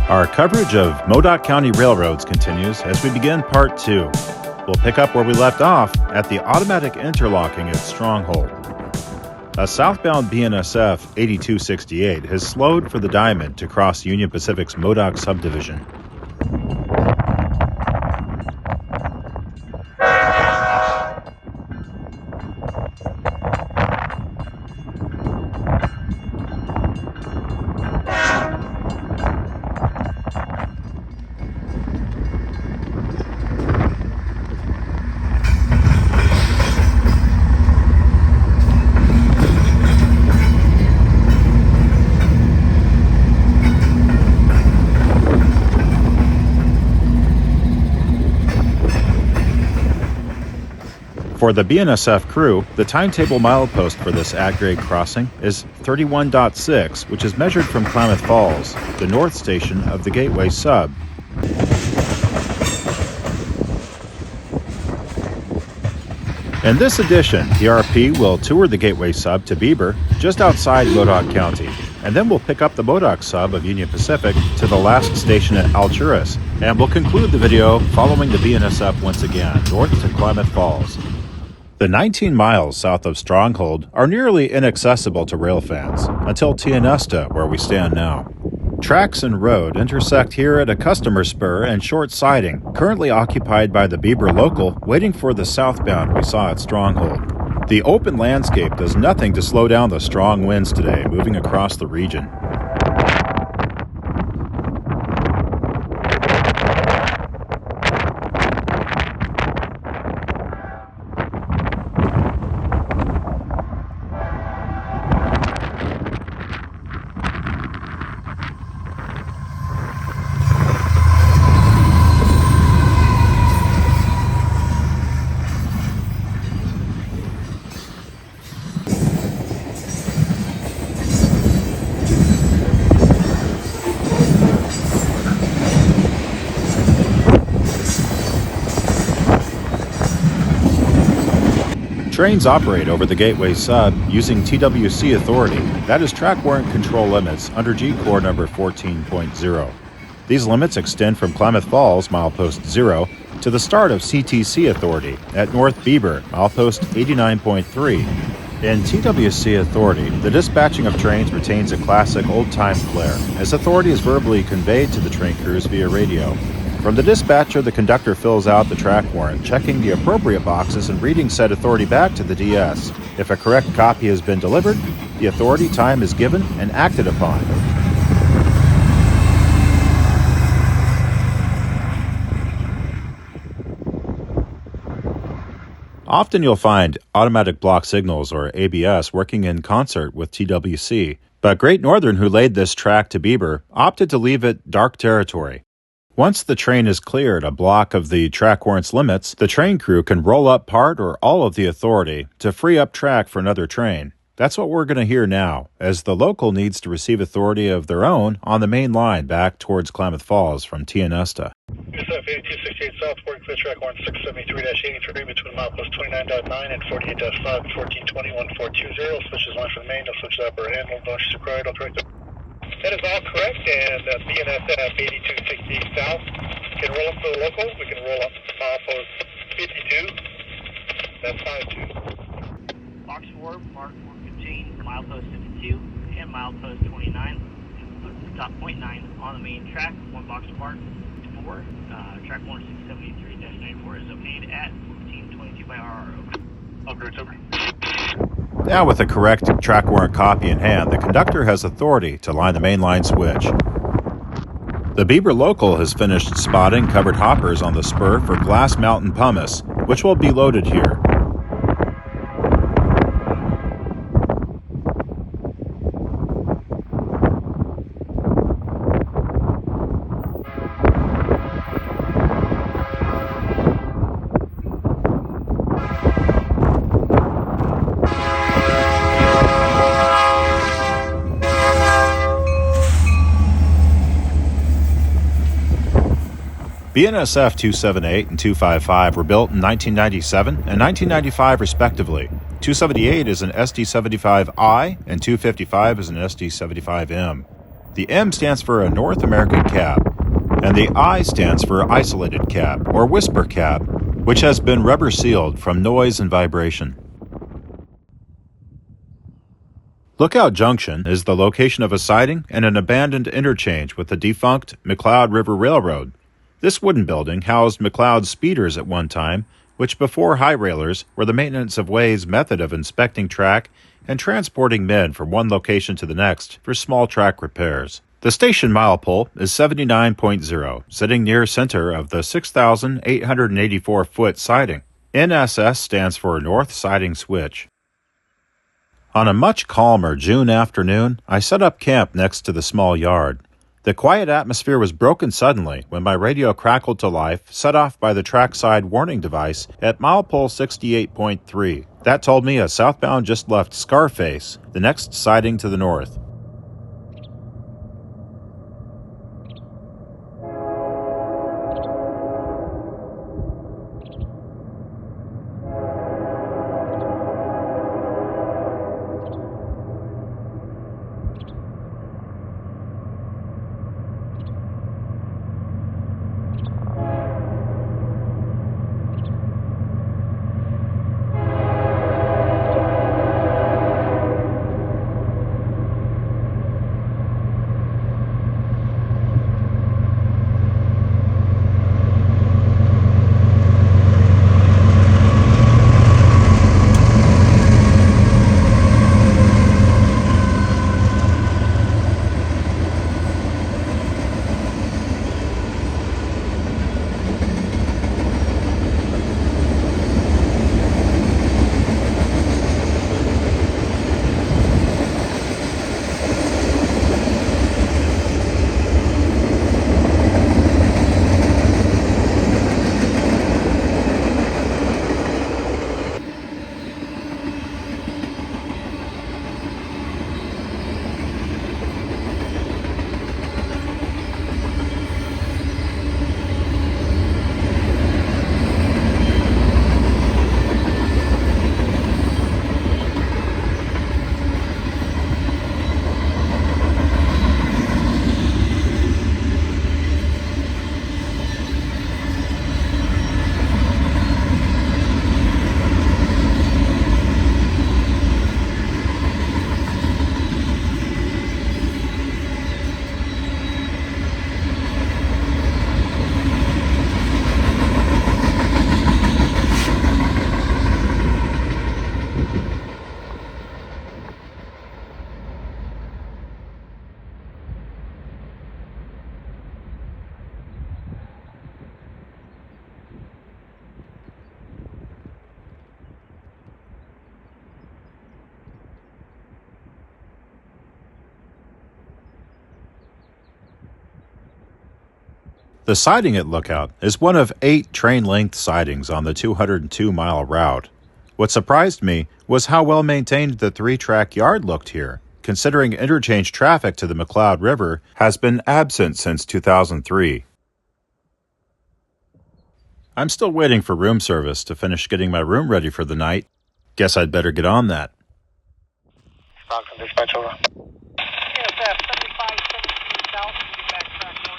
Our coverage of Modoc County railroads continues as we begin part 2. We'll pick up where we left off at the automatic interlocking at Stronghold. A southbound Bnsf 8268 has slowed for the Diamond to cross Union Pacific's Modoc subdivision. For the Bnsf crew, the timetable milepost for this at-grade crossing is 31.6, which is measured from Klamath Falls, the north station of the Gateway Sub. In this edition, the RP will tour the Gateway Sub to Bieber, just outside Modoc County, and then we'll pick up the Modoc Sub of Union Pacific to the last station at Alturas, and we'll conclude the video following the Bnsf once again, north to Klamath Falls. The 19 miles south of Stronghold are nearly inaccessible to rail fans, until Tianesta, where we stand now. Tracks and road intersect here at a customer spur and short siding, currently occupied by the Bieber local, waiting for the southbound we saw at Stronghold. The open landscape does nothing to slow down the strong winds today moving across the region. Trains operate over the Gateway Sub using TWC authority, that is track warrant control limits under G-Core number 14.0. These limits extend from Klamath Falls, milepost 0, to the start of CTC authority at North Bieber, milepost 89.3. In TWC authority, the dispatching of trains retains a classic old-time flair, as authority is verbally conveyed to the train crews via radio. From the dispatcher, the conductor fills out the track warrant, checking the appropriate boxes and reading said authority back to the DS. If a correct copy has been delivered, the authority time is given and acted upon. Often you'll find automatic block signals, or ABS, working in concert with TWC, but Great Northern, who laid this track to Bieber, opted to leave it dark territory. Once the train is cleared a block of the track warrant's limits, the train crew can roll up part or all of the authority to free up track for another train. That's what we're going to hear now, as the local needs to receive authority of their own on the main line back towards Klamath Falls from Tianesta. Bnsf 8268 South, working clear track warrant 673-83 between milepost 29.9 and 48.5, 1420-1420. Switches line for the main, no switch to upper handle, no issues required, I'll correct it. That is all correct, and Bnsf 8268 South can roll up to the local. We can roll up to milepost 52. That's 52. Box 4, mark 415, milepost 52, and milepost 29. Stop point 9 on the main track, one box apart. 4, track warrant 673-94 is obtained at 1422 by RR. Over. It's over. Now, with the correct track warrant copy in hand, the conductor has authority to line the mainline switch. The Bieber local has finished spotting covered hoppers on the spur for Glass Mountain pumice, which will be loaded here. Bnsf 278 and 255 were built in 1997 and 1995 respectively. 278 is an SD75I and 255 is an SD75M. The M stands for a North American cab, and the I stands for isolated cab, or whisper cab, which has been rubber sealed from noise and vibration. Lookout Junction is the location of a siding and an abandoned interchange with the defunct McLeod River Railroad. This wooden building housed McLeod's speeders at one time, which before high railers were the maintenance of ways method of inspecting track and transporting men from one location to the next for small track repairs. The station milepole is 79.0, sitting near center of the 6,884-foot siding. NSS stands for North Siding Switch. On a much calmer June afternoon, I set up camp next to the small yard. The quiet atmosphere was broken suddenly when my radio crackled to life, set off by the trackside warning device at milepole 68.3. That told me a southbound just left Scarface, the next siding to the north. The siding at Lookout is one of 8 train-length sidings on the 202-mile route. What surprised me was how well maintained the 3-track yard looked here, considering interchange traffic to the McLeod River has been absent since 2003. I'm still waiting for room service to finish getting my room ready for the night. Guess I'd better get on that. Stockton dispatch over. Bnsf 7517 south, be back track 1,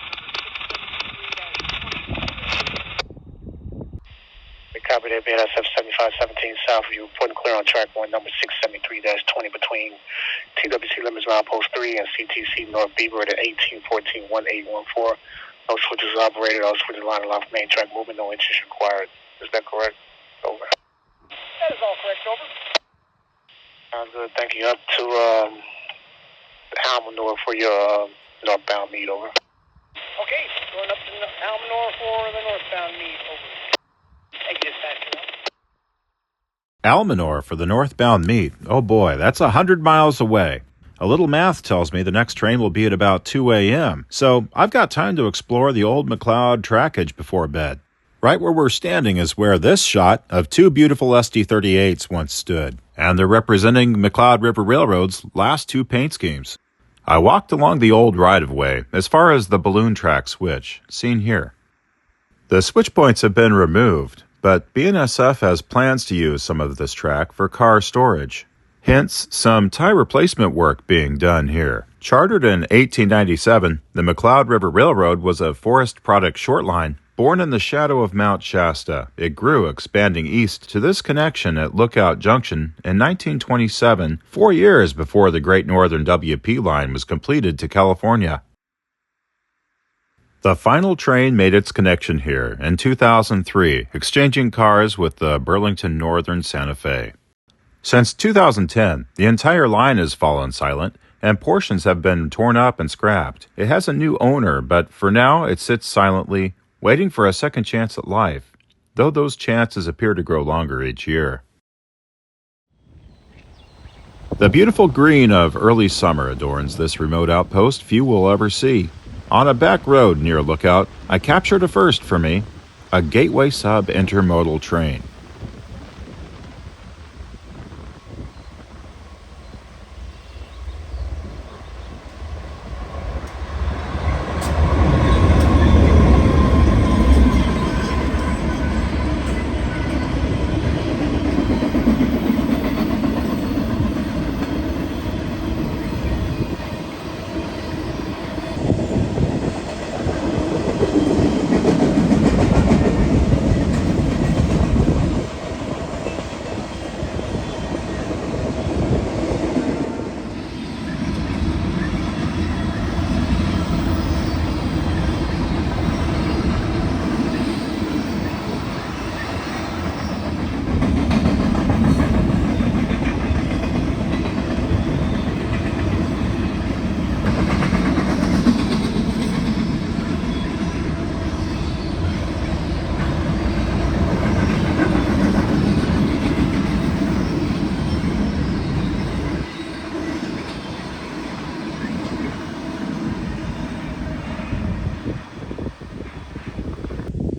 Copy that, Bnsf 7517 south. You reporting clear on track 1, number 673-20 between TWC limits milepost 3 and CTC North Beaver at 1814-1814. No switches operated, all switches line off main track movement, no entries required. Is that correct? Over. That is all correct, over. Sounds good, thank you. Up to Almanor for your northbound meet, over. Okay, going up to Almanor for the northbound meet, over. Thank you, dispatcher. Almanor for the northbound meet. Oh boy, that's 100 miles away. A little math tells me the next train will be at about 2 a.m., so I've got time to explore the old McLeod trackage before bed. Right where we're standing is where this shot of 2 beautiful SD-38s once stood, and they're representing McLeod River Railroad's last 2 paint schemes. I walked along the old right-of-way as far as the balloon track switch, seen here. The switch points have been removed, but Bnsf has plans to use some of this track for car storage. Hence, some tie replacement work being done here, Chartered in 1897, the McCloud River Railroad was a forest product short line. Born in the shadow of Mount Shasta, it grew, expanding east to this connection at Lookout Junction in 1927, 4 years before the Great Northern WP line was completed to California. The final train made its connection here in 2003, exchanging cars with the Burlington Northern Santa Fe. Since 2010, the entire line has fallen silent, and portions have been torn up and scrapped. It has a new owner, but for now it sits silently, waiting for a second chance at life, though those chances appear to grow longer each year. The beautiful green of early summer adorns this remote outpost few will ever see. On a back road near Lookout, I captured a first for me, a Gateway Sub Intermodal train.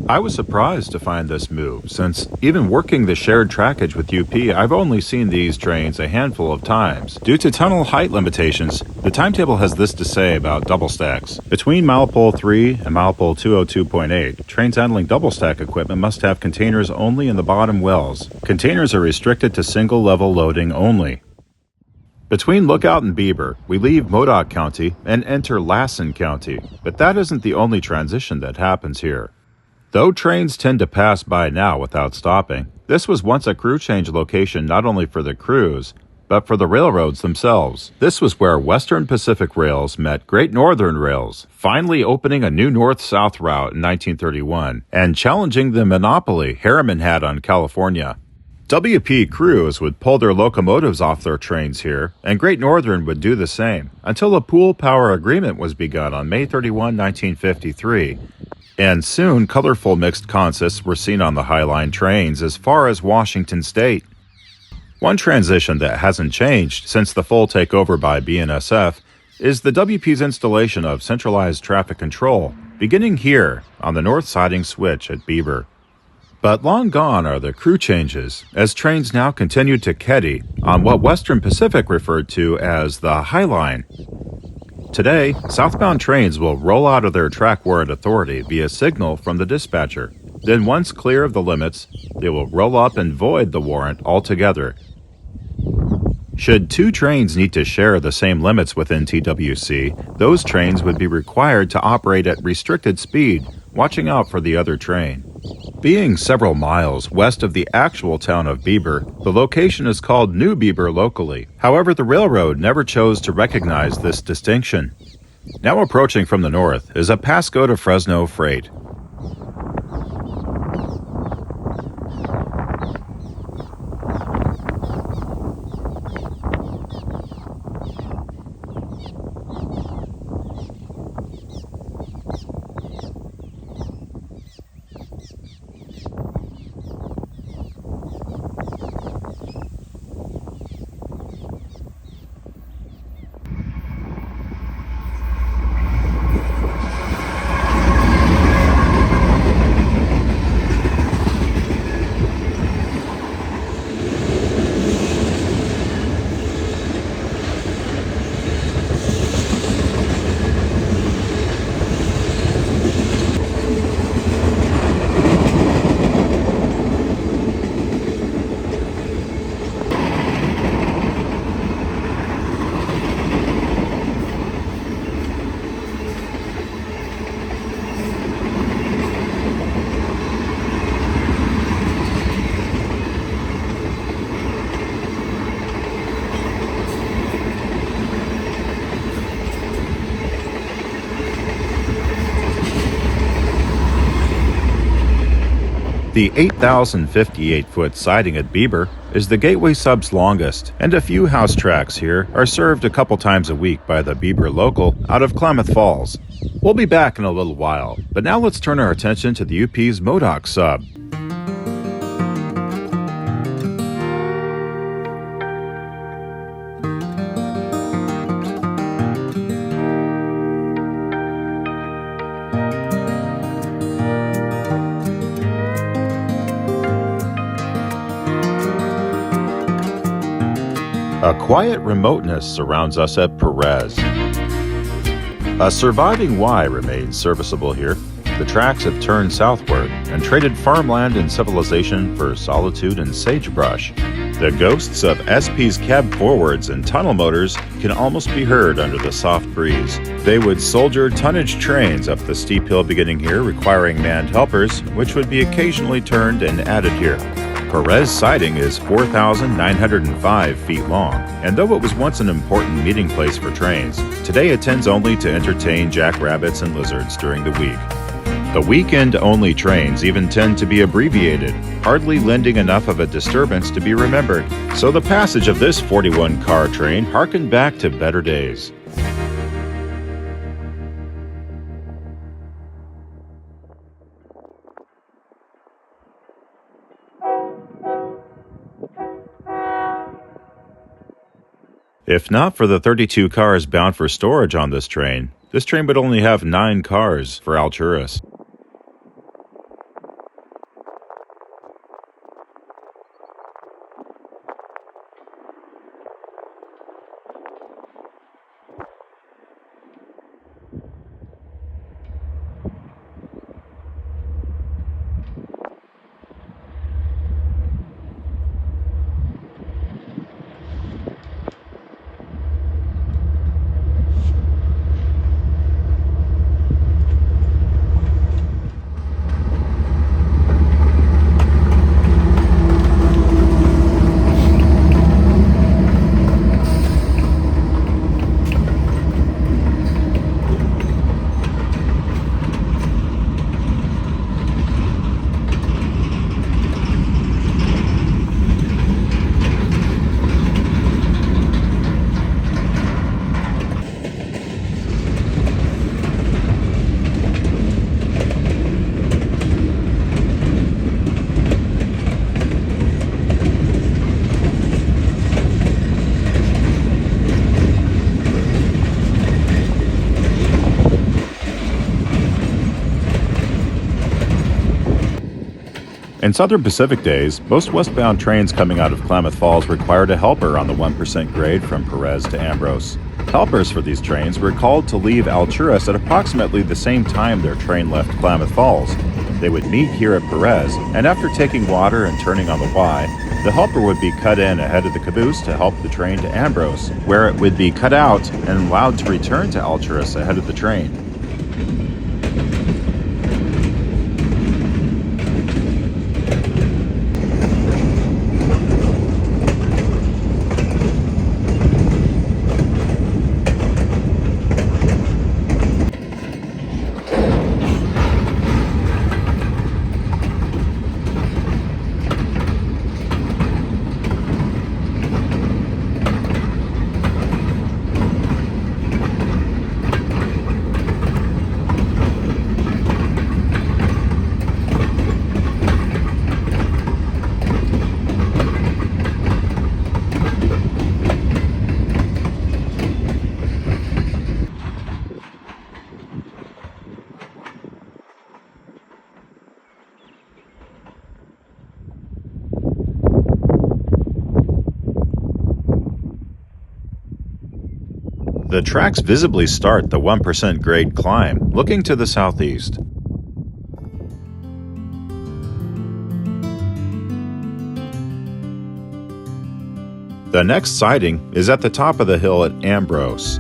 I was surprised to find this move, since even working the shared trackage with UP, I've only seen these trains a handful of times. Due to tunnel height limitations, the timetable has this to say about double stacks. Between Milepole 3 and Milepole 202.8, trains handling double stack equipment must have containers only in the bottom wells. Containers are restricted to single level loading only. Between Lookout and Bieber, we leave Modoc County and enter Lassen County, but that isn't the only transition that happens here. Though trains tend to pass by now without stopping, this was once a crew change location not only for the crews, but for the railroads themselves. This was where Western Pacific Rails met Great Northern Rails, finally opening a new north-south route in 1931 and challenging the monopoly Harriman had on California. WP crews would pull their locomotives off their trains here, and Great Northern would do the same, until a pool power agreement was begun on May 31, 1953. And soon, colorful mixed consists were seen on the highline trains as far as Washington State. One transition that hasn't changed since the full takeover by Bnsf is the WP's installation of centralized traffic control, beginning here on the north siding switch at Bieber. But long gone are the crew changes, as trains now continue to keddy on what Western Pacific referred to as the highline. Today, southbound trains will roll out of their track warrant authority via signal from the dispatcher. Then once clear of the limits, they will roll up and void the warrant altogether. Should two trains need to share the same limits within TWC, those trains would be required to operate at restricted speed, watching out for the other train. Being several miles west of the actual town of Bieber, the location is called New Bieber locally. However, the railroad never chose to recognize this distinction. Now approaching from the north is a Pasco to Fresno freight. The 8,058-foot siding at Bieber is the Gateway Sub's longest, and a few house tracks here are served a couple times a week by the Bieber local out of Klamath Falls. We'll be back in a little while, but now let's turn our attention to the UP's Modoc sub. A quiet remoteness surrounds us at Perez. A surviving Y remains serviceable here. The tracks have turned southward and traded farmland and civilization for solitude and sagebrush. The ghosts of SP's cab forwards and tunnel motors can almost be heard under the soft breeze. They would soldier tonnage trains up the steep hill beginning here, requiring manned helpers, which would be occasionally turned and added here. Perez siding is 4,905 feet long, and though it was once an important meeting place for trains, today it tends only to entertain jackrabbits and lizards during the week. The weekend-only trains even tend to be abbreviated, hardly lending enough of a disturbance to be remembered, so the passage of this 41-car train harkened back to better days. If not for the 32 cars bound for storage on this train would only have 9 cars for Alturas. In Southern Pacific days, most westbound trains coming out of Klamath Falls required a helper on the 1% grade from Perez to Ambrose. Helpers for these trains were called to leave Alturas at approximately the same time their train left Klamath Falls. They would meet here at Perez, and after taking water and turning on the Y, the helper would be cut in ahead of the caboose to help the train to Ambrose, where it would be cut out and allowed to return to Alturas ahead of the train. The tracks visibly start the 1% grade climb, looking to the southeast. The next siding is at the top of the hill at Ambrose.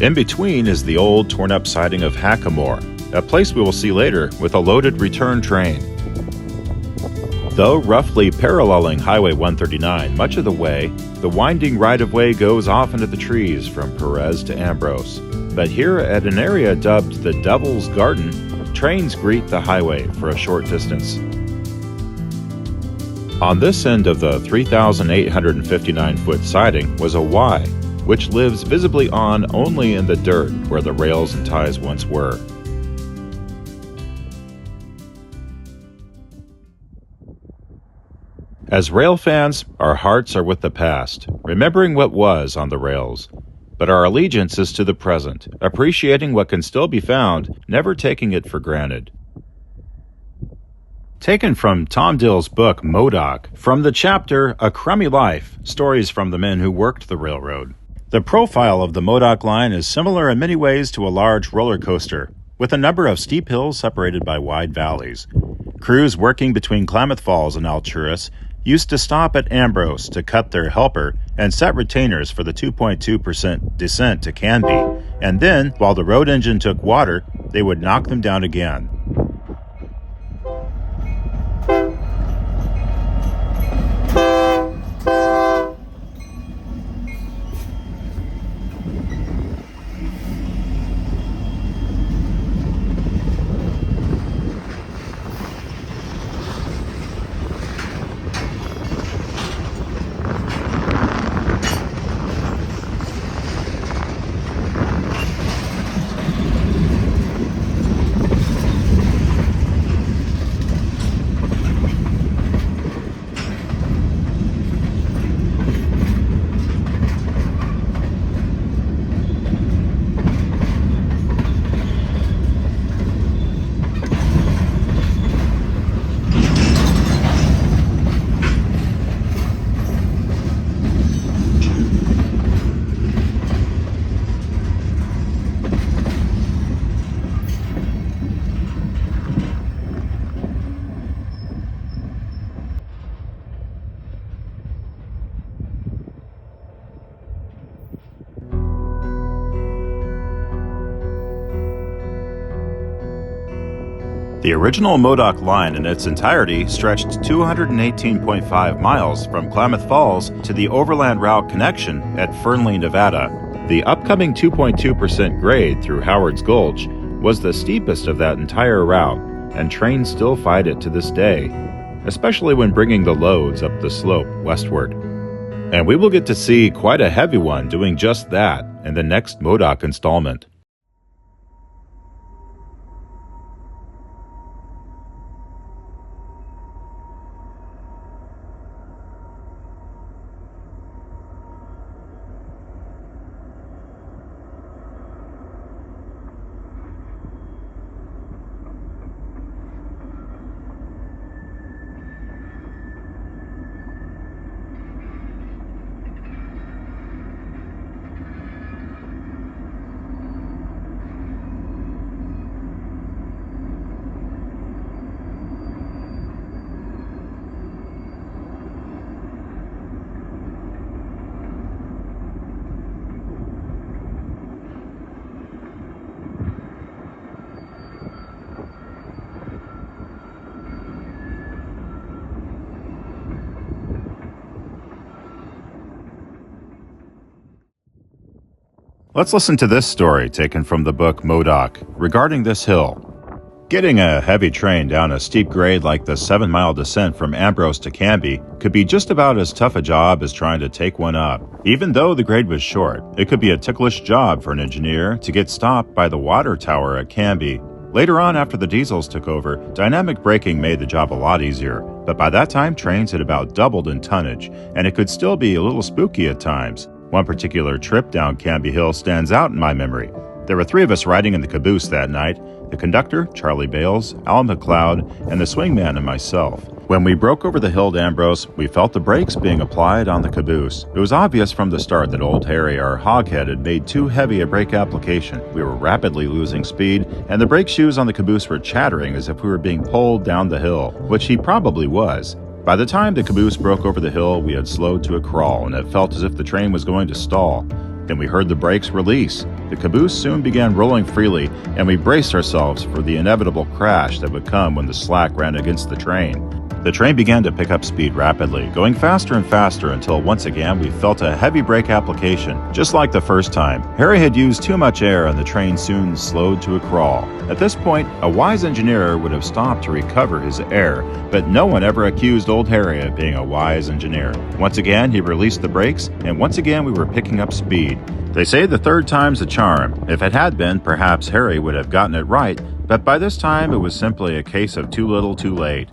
In between is the old torn-up siding of Hackamore, a place we will see later with a loaded return train. Though roughly paralleling Highway 139 much of the way, the winding right-of-way goes off into the trees from Perez to Ambrose. But here at an area dubbed the Devil's Garden, trains greet the highway for a short distance. On this end of the 3,859-foot siding was a Y, which lives visibly on only in the dirt where the rails and ties once were. As rail fans, our hearts are with the past, remembering what was on the rails. But our allegiance is to the present, appreciating what can still be found, never taking it for granted. Taken from Tom Dill's book Modoc, from the chapter A Crummy Life, Stories from the Men Who Worked the Railroad. The profile of the Modoc line is similar in many ways to a large roller coaster, with a number of steep hills separated by wide valleys. Crews working between Klamath Falls and Alturas used to stop at Ambrose to cut their helper and set retainers for the 2.2% descent to Canby, and then, while the road engine took water, they would knock them down again. The original Modoc line in its entirety stretched 218.5 miles from Klamath Falls to the overland route connection at Fernley, Nevada. The upcoming 2.2% grade through Howard's Gulch was the steepest of that entire route, and trains still fight it to this day, especially when bringing the loads up the slope westward. And we will get to see quite a heavy one doing just that in the next Modoc installment. Let's listen to this story taken from the book Modoc regarding this hill. Getting a heavy train down a steep grade like the 7-mile descent from Ambrose to Canby could be just about as tough a job as trying to take one up. Even though the grade was short, it could be a ticklish job for an engineer to get stopped by the water tower at Canby. Later on, after the diesels took over, dynamic braking made the job a lot easier, but by that time trains had about doubled in tonnage, and it could still be a little spooky at times. One particular trip down Camby Hill stands out in my memory. There were 3 of us riding in the caboose that night: the conductor, Charlie Bales, Al McLeod, and the swingman and myself. When we broke over the hill to Ambrose, we felt the brakes being applied on the caboose. It was obvious from the start that Old Harry, our hoghead, had made too heavy a brake application. We were rapidly losing speed, and the brake shoes on the caboose were chattering as if we were being pulled down the hill, which he probably was. By the time the caboose broke over the hill, we had slowed to a crawl, and it felt as if the train was going to stall. Then we heard the brakes release. The caboose soon began rolling freely, and we braced ourselves for the inevitable crash that would come when the slack ran against the train. The train began to pick up speed rapidly, going faster and faster until once again we felt a heavy brake application. Just like the first time, Harry had used too much air and the train soon slowed to a crawl. At this point, a wise engineer would have stopped to recover his air, but no one ever accused old Harry of being a wise engineer. Once again, he released the brakes, and once again we were picking up speed. They say the third time's a charm. If it had been, perhaps Harry would have gotten it right, but by this time it was simply a case of too little too late.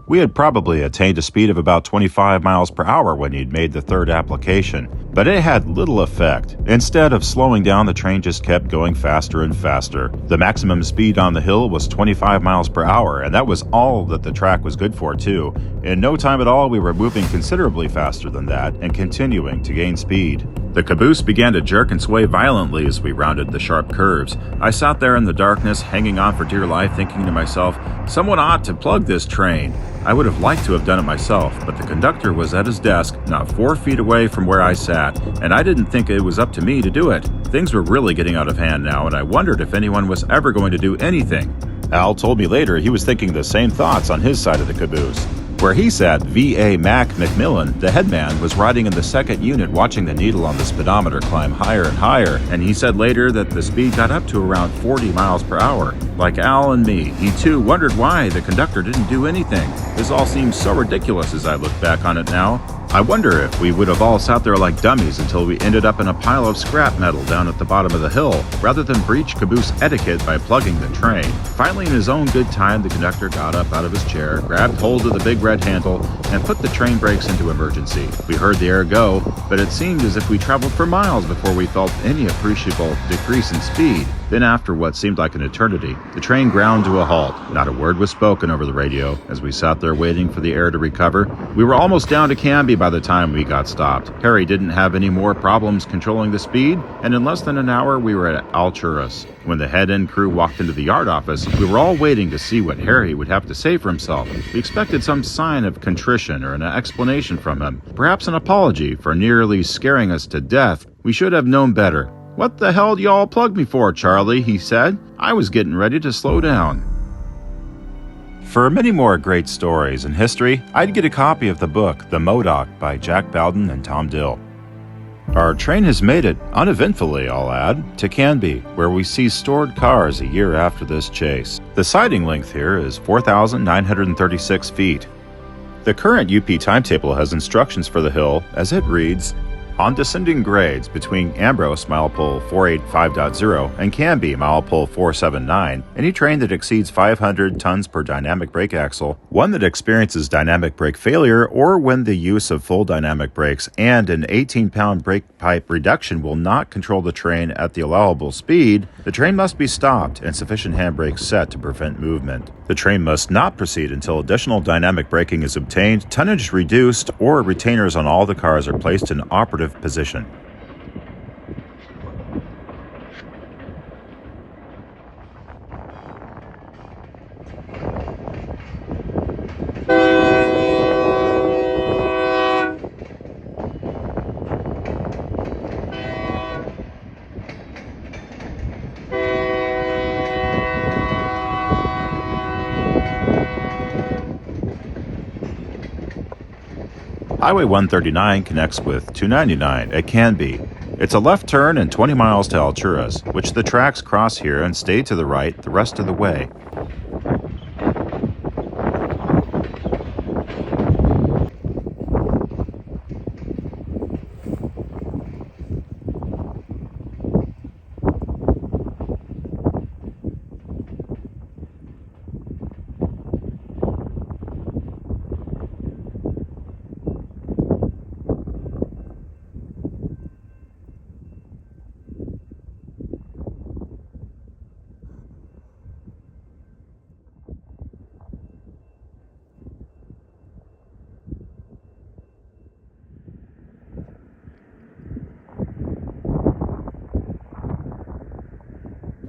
We had probably attained a speed of about 25 miles per hour when he'd made the third application, but it had little effect. Instead of slowing down, the train just kept going faster and faster. The maximum speed on the hill was 25 miles per hour, and that was all that the track was good for, too. In no time at all, we were moving considerably faster than that and continuing to gain speed. The caboose began to jerk and sway violently as we rounded the sharp curves. I sat there in the darkness, hanging on for dear life, thinking to myself, someone ought to plug this train. I would have liked to have done it myself, but the conductor was at his desk, not 4 feet away from where I sat, and I didn't think it was up to me to do it. Things were really getting out of hand now, and I wondered if anyone was ever going to do anything. Al told me later he was thinking the same thoughts on his side of the caboose. Where he sat, V.A. Mac McMillan, the headman, was riding in the second unit watching the needle on the speedometer climb higher and higher, and he said later that the speed got up to around 40 miles per hour. Like Al and me, he too wondered why the conductor didn't do anything. This all seems so ridiculous as I look back on it now. I wonder if we would have all sat there like dummies until we ended up in a pile of scrap metal down at the bottom of the hill, rather than breach caboose etiquette by plugging the train. Finally, in his own good time, the conductor got up out of his chair, grabbed hold of the big red handle, and put the train brakes into emergency. We heard the air go, but it seemed as if we traveled for miles before we felt any appreciable decrease in speed. Then after what seemed like an eternity, the train ground to a halt. Not a word was spoken over the radio as we sat there waiting for the air to recover. We were almost down to Canby by the time we got stopped. Harry didn't have any more problems controlling the speed, and in less than an hour we were at Alturas. When the head end crew walked into the yard office, we were all waiting to see what Harry would have to say for himself. We expected some sign of contrition or an explanation from him, perhaps an apology for nearly scaring us to death. We should have known better. "What the hell do y'all plug me for, Charlie?" he said. I was getting ready to slow down. For many more great stories in history, I'd get a copy of the book The Modoc by Jack Bowden and Tom Dill. Our train has made it, uneventfully I'll add, to Canby, where we see stored cars a year after this chase. The siding length here is 4,936 feet. The current UP timetable has instructions for the hill as it reads, on descending grades between Ambrose milepole 485.0 and Camby milepole 479, any train that exceeds 500 tons per dynamic brake axle, one that experiences dynamic brake failure, or when the use of full dynamic brakes and an 18-pound brake pipe reduction will not control the train at the allowable speed, the train must be stopped and sufficient handbrakes set to prevent movement. The train must not proceed until additional dynamic braking is obtained, tonnage reduced, or retainers on all the cars are placed in operative position. Highway 139 connects with 299 at Canby. It's a left turn and 20 miles to Alturas, which the tracks cross here and stay to the right the rest of the way.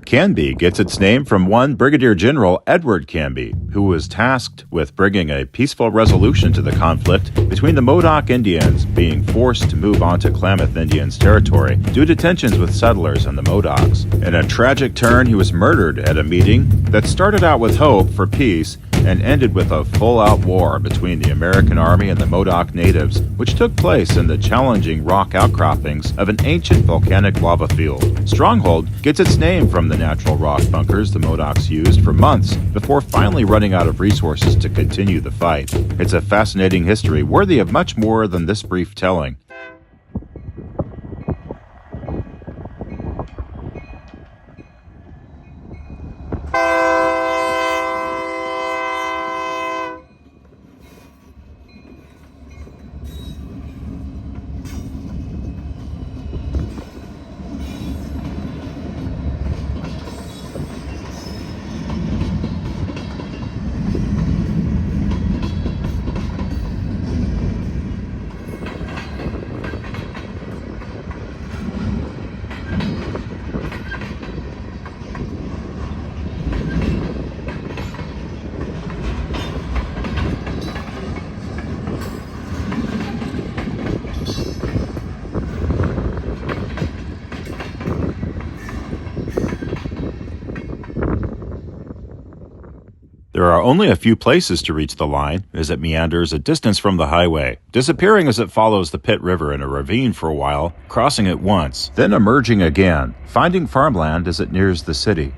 Canby gets its name from one Brigadier General Edward Canby, who was tasked with bringing a peaceful resolution to the conflict between the Modoc Indians being forced to move onto Klamath Indians territory due to tensions with settlers and the Modocs. In a tragic turn, he was murdered at a meeting that started out with hope for peace and ended with a full-out war between the American Army and the Modoc natives, which took place in the challenging rock outcroppings of an ancient volcanic lava field. Stronghold gets its name from the natural rock bunkers the Modocs used for months before finally running out of resources to continue the fight. It's a fascinating history worthy of much more than this brief telling. There are only a few places to reach the line, as it meanders a distance from the highway, disappearing as it follows the Pitt River in a ravine for a while, crossing it once, then emerging again, finding farmland as it nears the city.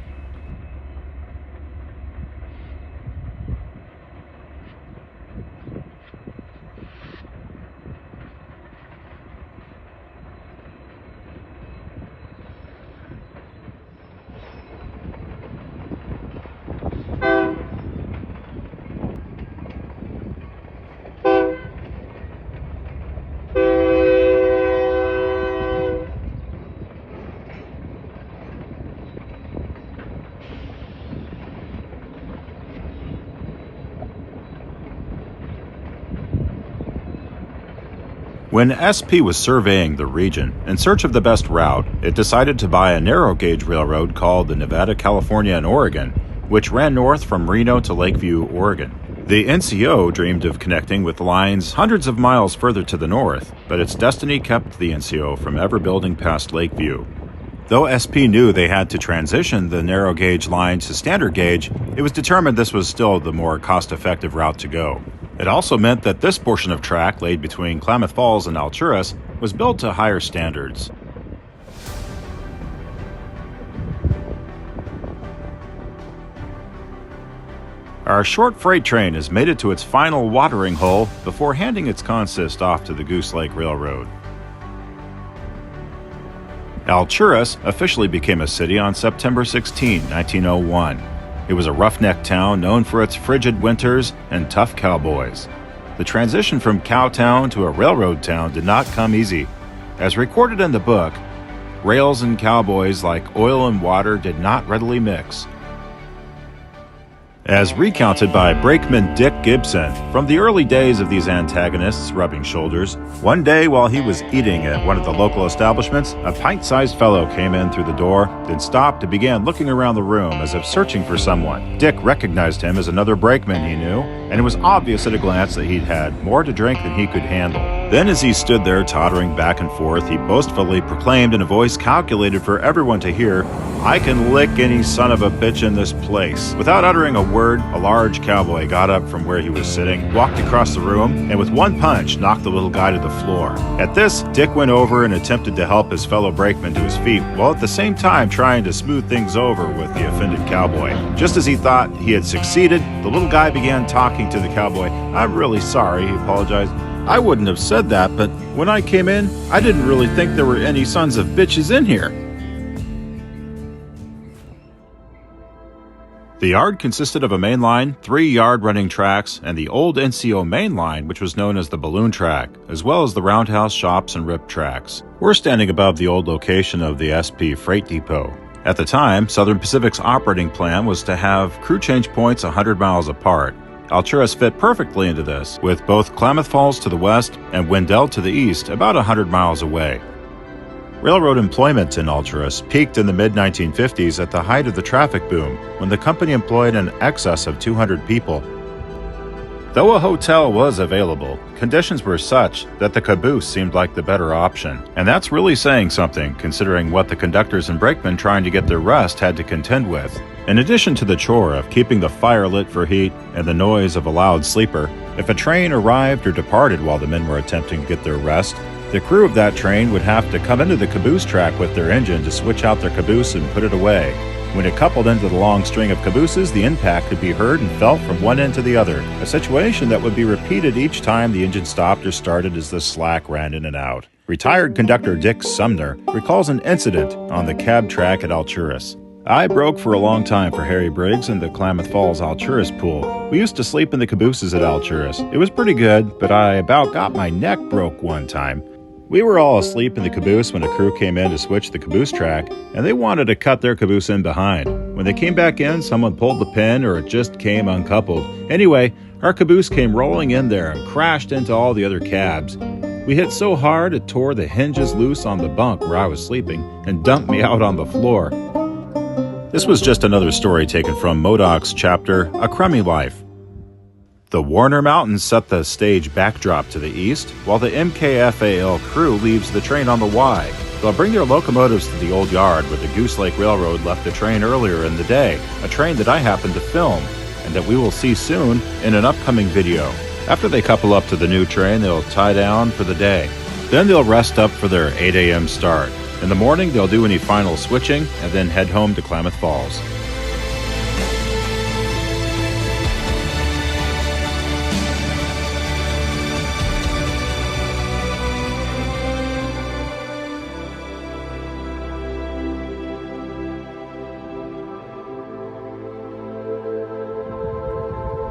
When SP was surveying the region in search of the best route, it decided to buy a narrow gauge railroad called the Nevada, California, and Oregon, which ran north from Reno to Lakeview, Oregon. The NCO dreamed of connecting with lines hundreds of miles further to the north, but its destiny kept the NCO from ever building past Lakeview. Though SP knew they had to transition the narrow gauge line to standard gauge, it was determined this was still the more cost-effective route to go. It also meant that this portion of track laid between Klamath Falls and Alturas was built to higher standards. Our short freight train has made it to its final watering hole before handing its consist off to the Goose Lake Railroad. Alturas officially became a city on September 16, 1901. It was a roughneck town known for its frigid winters and tough cowboys. The transition from cowtown to a railroad town did not come easy. As recorded in the book, rails and cowboys, like oil and water, did not readily mix. As recounted by brakeman Dick Gibson, from the early days of these antagonists rubbing shoulders, one day while he was eating at one of the local establishments, a pint-sized fellow came in through the door, then stopped and began looking around the room as if searching for someone. Dick recognized him as another brakeman he knew, and it was obvious at a glance that he'd had more to drink than he could handle. Then as he stood there tottering back and forth, he boastfully proclaimed in a voice calculated for everyone to hear, "I can lick any son of a bitch in this place." Without uttering a word, a large cowboy got up from where he was sitting, walked across the room, and with one punch knocked the little guy to the floor. At this, Dick went over and attempted to help his fellow brakeman to his feet, while at the same time trying to smooth things over with the offended cowboy. Just as he thought he had succeeded, the little guy began talking to the cowboy. "I'm really sorry," he apologized. "I wouldn't have said that, but when I came in, I didn't really think there were any sons of bitches in here." The yard consisted of a main line, 3 yard-running tracks, and the old NCO main line, which was known as the balloon track, as well as the roundhouse shops and rip tracks. We're standing above the old location of the SP Freight Depot. At the time, Southern Pacific's operating plan was to have crew change points 100 miles apart. Alturas fit perfectly into this, with both Klamath Falls to the west and Wendell to the east about 100 miles away. Railroad employment in Alturas peaked in the mid-1950s at the height of the traffic boom, when the company employed in excess of 200 people. Though a hotel was available, conditions were such that the caboose seemed like the better option. And that's really saying something, considering what the conductors and brakemen trying to get their rest had to contend with. In addition to the chore of keeping the fire lit for heat and the noise of a loud sleeper, if a train arrived or departed while the men were attempting to get their rest, the crew of that train would have to come into the caboose track with their engine to switch out their caboose and put it away. When it coupled into the long string of cabooses, the impact could be heard and felt from one end to the other, a situation that would be repeated each time the engine stopped or started as the slack ran in and out. Retired conductor Dick Sumner recalls an incident on the cab track at Alturas. I broke for a long time for Harry Briggs in the Klamath Falls Alturas pool. We used to sleep in the cabooses at Alturas. It was pretty good, but I about got my neck broke one time. We were all asleep in the caboose when a crew came in to switch the caboose track, and they wanted to cut their caboose in behind. When they came back in, someone pulled the pin or it just came uncoupled. Anyway, our caboose came rolling in there and crashed into all the other cabs. We hit so hard it tore the hinges loose on the bunk where I was sleeping and dumped me out on the floor. This was just another story taken from Modoc's chapter, A Crummy Life. The Warner Mountains set the stage backdrop to the east, while the MKFAL crew leaves the train on the Y. They'll bring their locomotives to the old yard where the Goose Lake Railroad left the train earlier in the day, a train that I happened to film, and that we will see soon in an upcoming video. After they couple up to the new train, they'll tie down for the day. Then they'll rest up for their 8 a.m. start. In the morning, they'll do any final switching and then head home to Klamath Falls.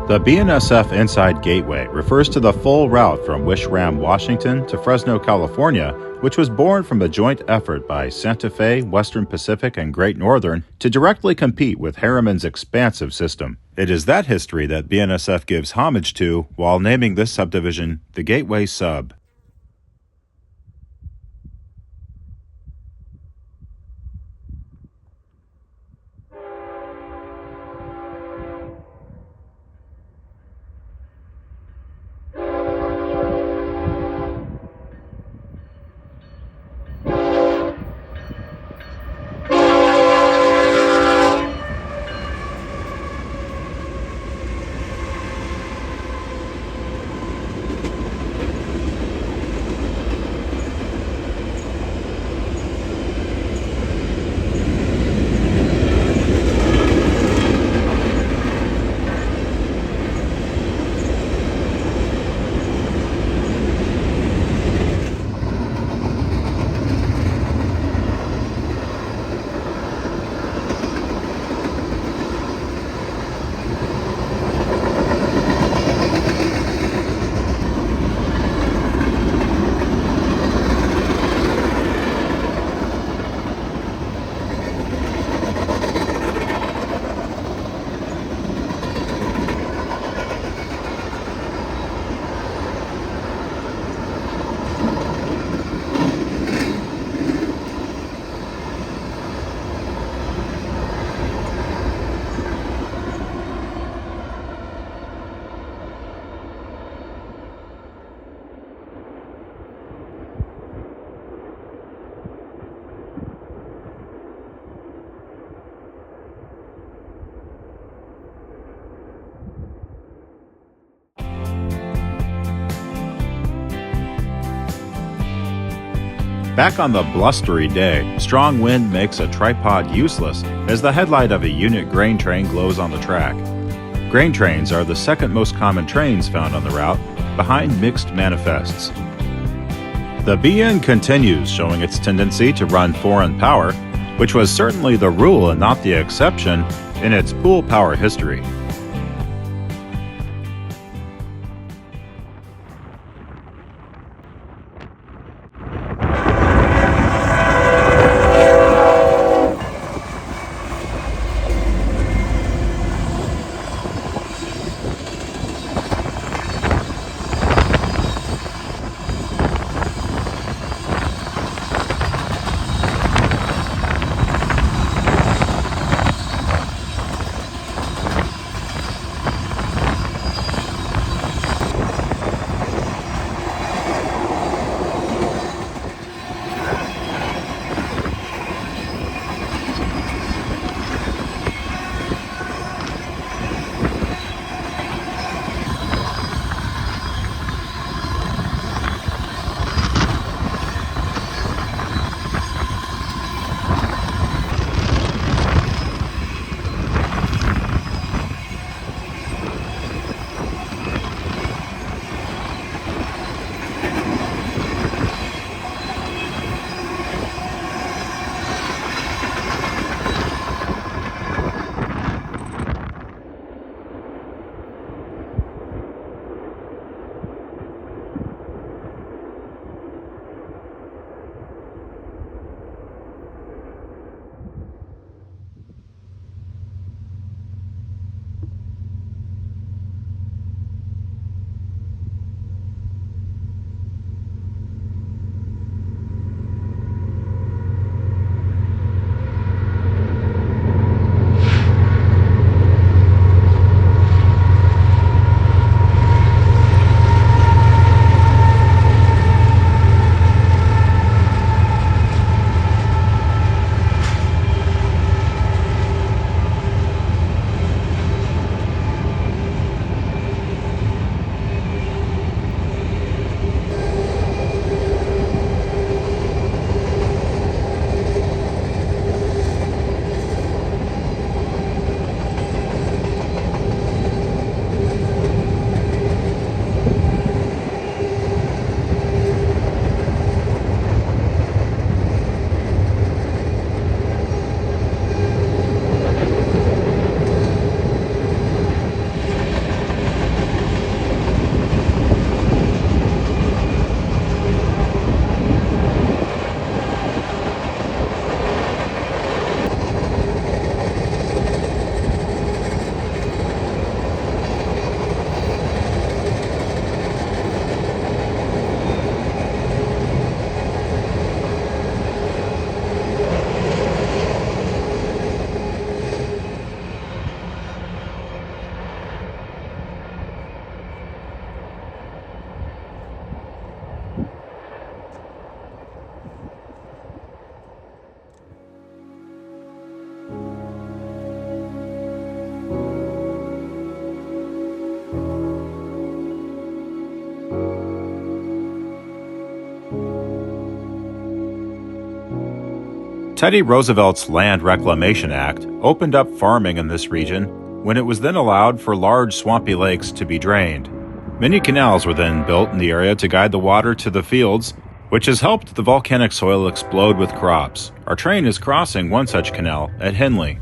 The Bnsf Inside Gateway refers to the full route from Wish-Ram, Washington to Fresno, California, which was born from a joint effort by Santa Fe, Western Pacific, and Great Northern to directly compete with Harriman's expansive system. It is that history that Bnsf gives homage to while naming this subdivision the Gateway Sub. Back on the blustery day, strong wind makes a tripod useless as the headlight of a unit grain train glows on the track. Grain trains are the second most common trains found on the route, behind mixed manifests. The BN continues, showing its tendency to run foreign power, which was certainly the rule and not the exception in its pool power history. Teddy Roosevelt's Land Reclamation Act opened up farming in this region when it was then allowed for large swampy lakes to be drained. Many canals were then built in the area to guide the water to the fields, which has helped the volcanic soil explode with crops. Our train is crossing one such canal at Henley.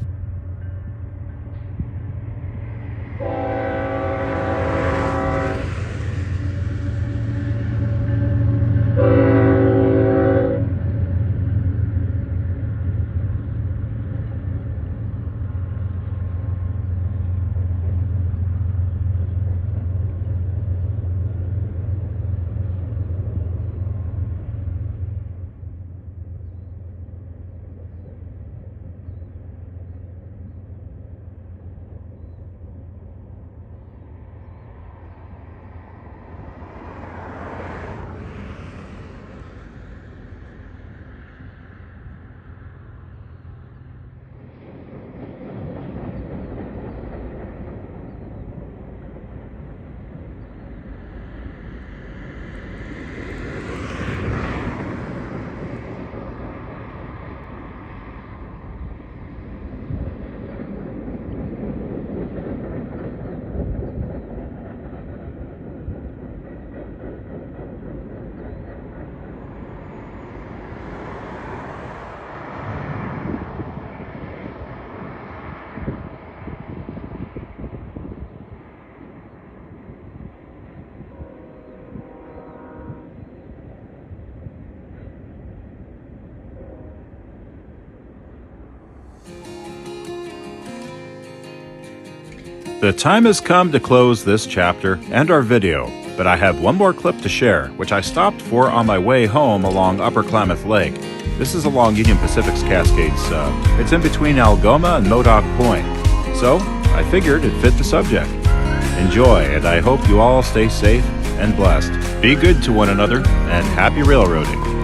The time has come to close this chapter and our video, but I have one more clip to share, which I stopped for on my way home along Upper Klamath Lake. This is along Union Pacific's Cascade Sub. It's in between Algoma and Modoc Point, so I figured it fit the subject. Enjoy, and I hope you all stay safe and blessed. Be good to one another, and happy railroading.